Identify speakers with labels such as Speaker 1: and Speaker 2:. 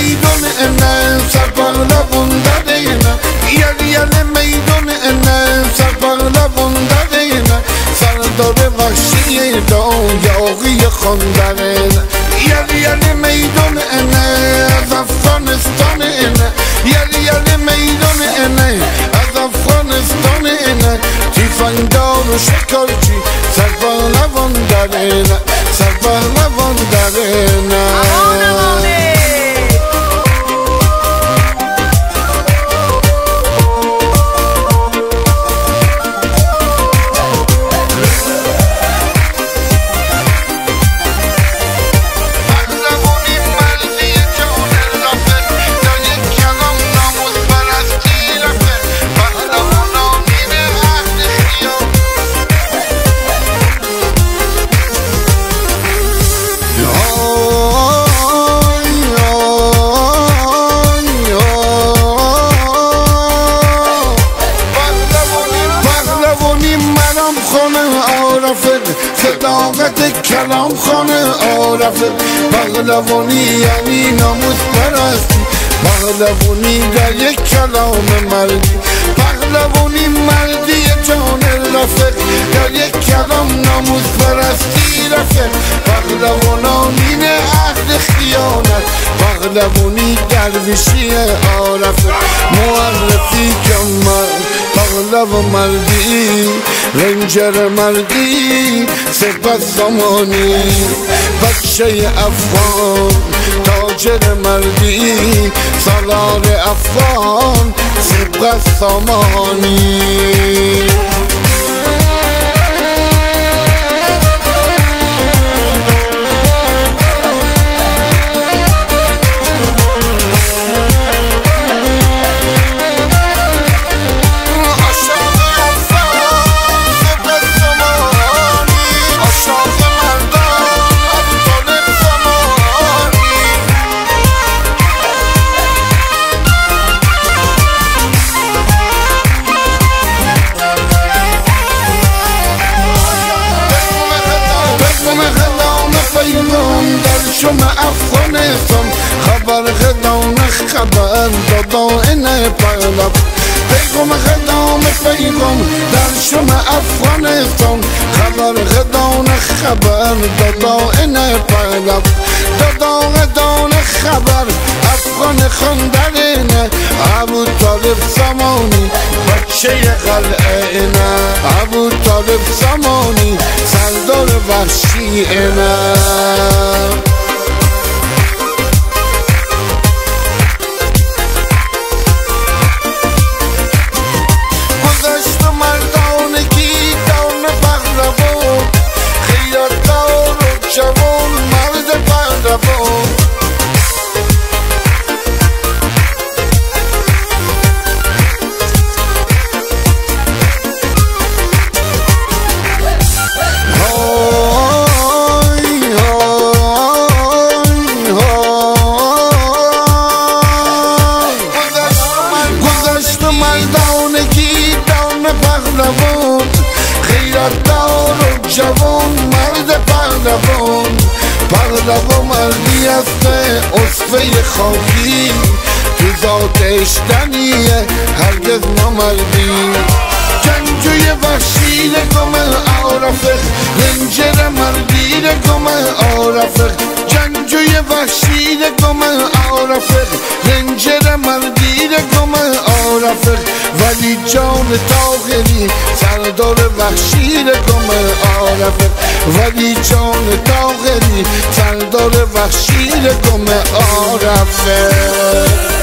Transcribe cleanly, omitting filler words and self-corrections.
Speaker 1: میدون انه سرپغلبون دادینه یل میدون انه سرپغلبون دادینه سردار وحشی یاغی خاندرینه یل میدون انه از افغانستان اینه یل میدون اینه از افغانستان اینه تیفنگدار و شکارچی سرپغلبان درینه سرپغلبان درینه صداقت کلام خانه عارفه پهلوانی یعنی ناموس پرستی پهلوانی در یک کلام مردی پهلوانی مردی جان رفق در یک کلام ناموس پرستی رفق پهلوانانین عهد خیانت پهلوانی درویشی عارفه معرفی کمر پهلو مردی رنجر مردی سپس زمانی بچه افغان تاجر مردی سالار افغان سپس زمانی شما افغانستان خبر خدام خبر دادا اینه پهلو پیغام خدام پیغام در شما افغانستان خبر خدام خبر دادا اینه پهلو دادا خبر افغان خاندرینه ابو طالب زمانی بچه قلعه اینه ابو طالب زمانی سردار وحشی اینه جوان مرد پهلو مردی است اصفه خاکی تو ذاتش دنیه هرگز نمردی جنگجوی وحشی رگم عارفق رنجر مردی رگم عارفق جنگجوی وحشی رگم عارفق رنجر مردی رگم عارفق ولی جان طاهری سردار وحشی رگم عارفق ولی جان طاهری سردار وحشی رگم عارفق